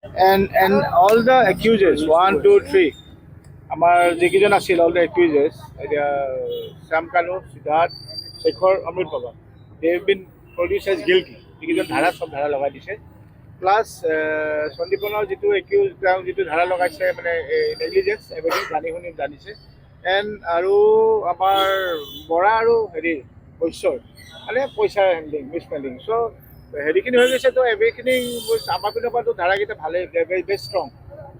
and all the accusers 1 2 3 আমাৰ যিকেইজন আছিল all the accusers এতিয়া শ্যাম কানু সিদ্ধাৰ্থ শেখৰ অমৃত বাবা they have been produced as guilty যিকেইজন ধাৰা সব ধাৰা লগাই দিছে প্লাছ সন্দীপনৰ যিটো একিউজ তেওঁ যিটো ধাৰা লগাইছে মানে নেগলিজেঞ্চ এভৰিথিং জানি শুনি জানিছে এণ্ড আৰু আমাৰ বৰা আৰু হেৰি বৈশ্যৰ মানে পইচাৰ হেণ্ডলিং মিছহেণ্ডলিং চ' হেৰিখিনি হৈ গৈছে তো এভৰিখিনি আমাৰ পিনৰ পৰাতো ধাৰাকেইটা ভালেই ভেৰি ষ্ট্ৰং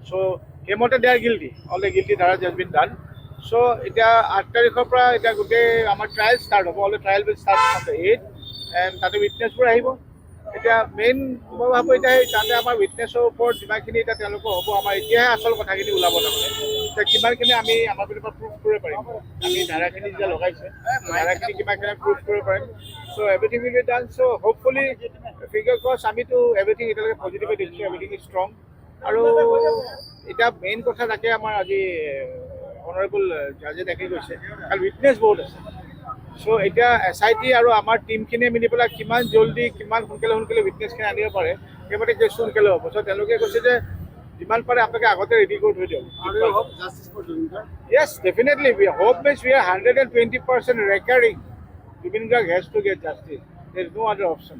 চ' সেইমতে they are guilty all the guilty ধাৰা জাজ বিন ডান চ' এতিয়া 8 তাৰিখৰ পৰা এতিয়া গোটেই আমাৰ ট্ৰায়েল ষ্টাৰ্ট হ'ব all the trial will start on the 8 and তাতে উইটনেছবোৰ আহিব এতিয়া মেইন মই ভাবোঁ এতিয়া তাতে আমাৰ উইটনেছৰ ওপৰত যিমানখিনি এতিয়া তেওঁলোকৰ হ'ব আমাৰ এতিয়াহে আচল কথাখিনি ওলাব তাৰমানে এতিয়া কিমানখিনি আমি আমাৰ পিনৰ পৰা প্ৰুভ কৰিব পাৰিম আমি ধাৰাখিনি যেতিয়া লগাইছে ধাৰাখিনি কিমানখিনি প্ৰুভ কৰিব পাৰিম so' everything will be done so' hopefully finger cross আমিতো এভৰিথিং এতিয়ালৈকে পজিটিভে দেখিছোঁ এভৰিথিং ইজ ষ্ট্ৰং আৰু এতিয়া মেইন কথা তাকে আমাৰ আজি অনাৰেবল জাজে দেখি গৈছে কাৰণ উইটনেছ বহুত আছে চ' এতিয়া SIT আৰু আমাৰ টিমখিনিয়ে মিলি পেলাই কিমান জল্দি কিমান সোনকালে উইটনেছখিনি আনিব পাৰে সেইমতে কেছটো সোনকালে হ'ব চ' তেওঁলোকে কৈছে যে যিমান পাৰে আপোনালোকে আগতে ৰেডি কৰি থৈ দিয়ক yes definitely we hope means we are 120% recurring Zubeen Garg has to get justice there is no other option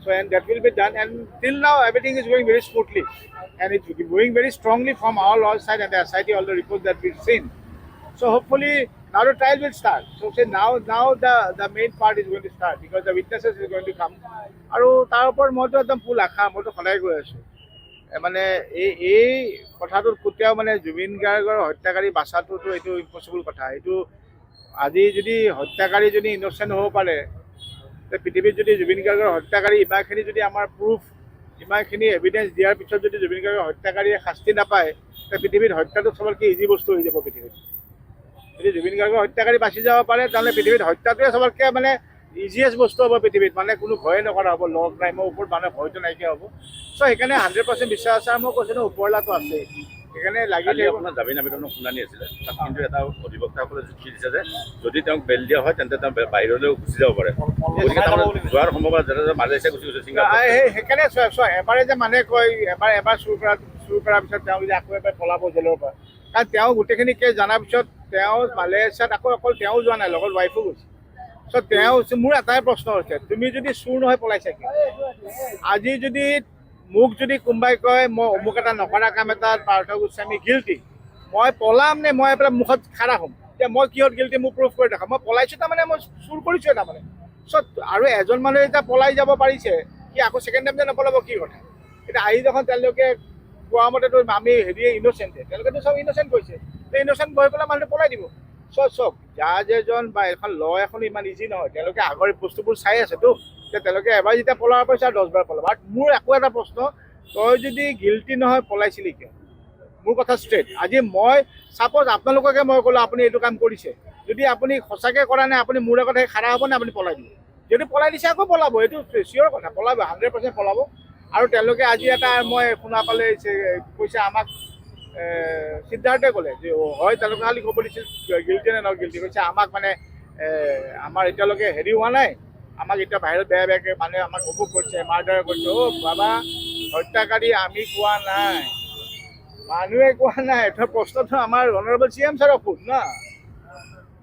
so' and that will be done and till now everything is going very smoothly and it's going very strongly from all side and the SIT all the reports that we've seen so hopefully now the trial will start so say now the main part is going to start because the witnesses is going to come আৰু তাৰ ওপৰত মইতো একদম ফুল আশা মইতো সদায় গৈ আছোঁ মানে এই কথাটোত কেতিয়াও মানে জুবিন গাৰ্গৰ হত্যাকাৰী বাচাটোতো এইটো ইম্পচিবল কথা এইটো আজি যদি হত্যাকাৰী যদি ইন'চেণ্ট হ'ব পাৰে পৃথিৱীত যদি জুবিন গাৰ্গৰ হত্যাকাৰী ইমানখিনি যদি আমাৰ প্ৰুফ ইমানখিনি এভিডেঞ্চ দিয়াৰ পিছত যদি জুবিন গাৰ্গৰ হত্যাকাৰীয়ে শাস্তি নাপায় তে পৃথিৱীত হত্যাটো চবতকৈ ইজি বস্তু হৈ যাব পৃথিৱীত যদি জুবিন গাৰ্গৰ হত্যাকাৰী বাচি যাব পাৰে তেতিয়াহ'লে পৃথিৱীত হত্যাটোৱে চবতকৈ মানে ইজিয়েষ্ট বস্তু হ'ব পৃথিৱীত মানে কোনো ভয়ে নকৰা হ'ব ল ক্ৰাইমৰ ওপৰত মানুহে ভয়টো নাইকিয়া হ'ব চ' সেইকাৰণে 100% বিশ্বাস আছে আৰু মই কৈছোঁ ন ওপৰলাটো আছে সেইকাৰণে লাগি আপোনাৰ জামিন আবেদনৰ শুনানি আছিলে তাত কিন্তু এটা অধিবক্তাসকলে যুক্তি দিছে যে যদি তেওঁক বেল দিয়া হয় তেন্তে তেওঁ বাহিৰলৈও গুচি যাব পাৰে গতিকে তাৰমানে যোৱাৰ সম্ভাৱনা যেনে মালয়েছিয়া গুচি গৈছে সেইকাৰণে চোৱা এবাৰে যে মানুহে কয় এবাৰ চুৰ কৰাৰ পিছত তেওঁ যদি আকৌ এবাৰ পলাব জেলৰ পৰা কাৰণ তেওঁ গোটেইখিনি কেছ জনাৰ পিছত তেওঁ মালয়েছিয়াত আকৌ অকল তেওঁ যোৱা নাই লগত ৱাইফো গৈছে চ' তেওঁ মোৰ এটাই প্ৰশ্ন হৈছে তুমি যদি চুৰ নহয় পলাইছা কি আজি যদি মোক যদি কোনোবাই কয় মই অমুক এটা নকৰা কাম এটাত পাৰ্থ গোস্বামী গিল্টি মই পলাম নে মই এইফালে মুখত খাৰা হ'ম যে মই কিহত গিল্টি মোক প্ৰুফ কৰি দেখাম মই পলাইছোঁ তাৰমানে মই চুৰ কৰিছোঁ তাৰমানে চ' আৰু এজন মানুহে এতিয়া পলাই যাব পাৰিছে সি আকৌ ছেকেণ্ড টাইম যে নপলাব কি কথা এতিয়া আহি যখন তেওঁলোকে কোৱা মতেতো আমি হেৰিয়ে ইন'চেণ্টে তেওঁলোকেতো চব ইন'চেণ্ট কৈছে তো ইন'চেণ্ট বহি পেলাই মানুহটো পলাই দিব চব জাজ এজন বা এখন ল এখন ইমান ইজি নহয় তেওঁলোকে আগৰ বস্তুবোৰ চাই আছেতো যে তেওঁলোকে এবাৰ যেতিয়া পলাব পাৰিছে আৰু 10 বাৰ পলাব আৰু মোৰ একো এটা প্ৰশ্ন তই যদি গিল্টি নহয় পলাইছিলি কিয় মোৰ কথা ষ্ট্ৰেইট আজি মই ছাপ'জ আপোনালোককে মই ক'লোঁ আপুনি এইটো কাম কৰিছে যদি আপুনি সঁচাকৈ কৰা নাই আপুনি মোৰ আগত সেই খাৰা হ'ব নে আপুনি পলাই দিব যদি পলাই দিছে আকৌ পলাব এইটো চিয়'ৰ কথা পলাব 100% পলাব আৰু তেওঁলোকে আজি এটা মই শুনা পালে কৈছে আমাক সিদ্ধাৰ্থে ক'লে যে হয় তেওঁলোকে খালি ক'ব দিছিল গিল্টি নে নহয় গিল্টি কৈছে আমাক মানে আমাৰ এতিয়ালৈকে হেৰি হোৱা নাই আমাক এতিয়া বাহিৰত বেয়াকৈ মানুহে আমাক অমুক কৰিছে মাৰ্ডাৰ কৰিছে বাবা হত্যাকাৰী আমি কোৱা নাই মানুহে কোৱা নাই এটা প্ৰশ্নটো আমাৰ অনাৰেবল CM ছাৰক সোধ না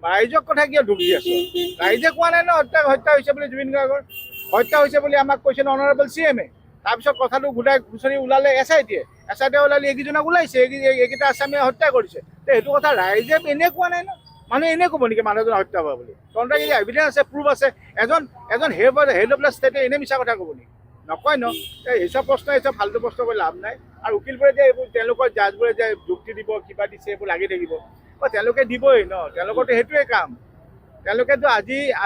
ৰাইজক কথা কিয় ঢুকি আছো ৰাইজে কোৱা নাই ন হত্যা হৈছে বুলি জুবিন গাৰ্গৰ হত্যা হৈছে বুলি আমাক কৈছে অনাৰেবল CM-এ তাৰপিছত কথাটো ঘূৰি ওলালে SIT ওলালে এইকেইজনক ওলাইছে এইকেইটা আছামীয়ে হত্যা কৰিছে তো সেইটো কথা ৰাইজে এনে কোৱা নাই ন মানুহে এনে ক'ব নেকি মানুহজন হত্যা হোৱা বুলি তহঁতৰ যদি এভিডেঞ্চ আছে প্ৰুফ আছে এজন হেড অফ দ্য ষ্টেটে এনে মিছা কথা ক'ব নেকি নকয় ন এইচব প্ৰশ্ন এইচব ফাল্টু প্ৰশ্ন কৰি লাভ নাই আৰু উকিলবোৰে যে এইবোৰ তেওঁলোকৰ জাজবোৰে যে যুক্তি দিব কিবা দিছে এইবোৰ লাগি থাকিব তেওঁলোকে দিবই ন তেওঁলোকৰতো সেইটোৱে কাম তেওঁলোকেতো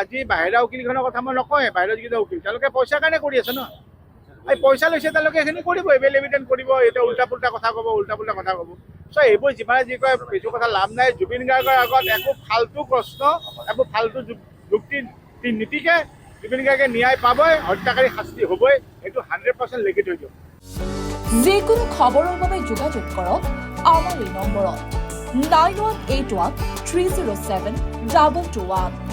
আজি বাহিৰা উকিলখনৰ কথা মই নকওঁৱে বাহিৰৰ যিকেইটা উকিল তেওঁলোকে পইচাৰ কাৰণে কৰি আছে ন এই পইচা লৈছে তেওঁলোকে সেইখিনি কৰিব এভেইলেবিলিটি কৰিব এতিয়া উল্টা পুল্টা কথা ক'ব চ' এইবোৰ যিমানে যি কয় কিছু কথা লাভ নাই জুবিন গাৰ্গৰ আগত একো ফাল্টু প্ৰশ্ন একো ফাল্টু যুক্তি নীতিকে জুবিন গাৰ্গে ন্যায় পাবই হত্যাকাৰী শাস্তি হ'বই এইটো 100% লিখিত হৈ যাব যিকোনো খবৰৰ বাবে যোগাযোগ কৰক আমাৰ এই নম্বৰত 9181 307 2221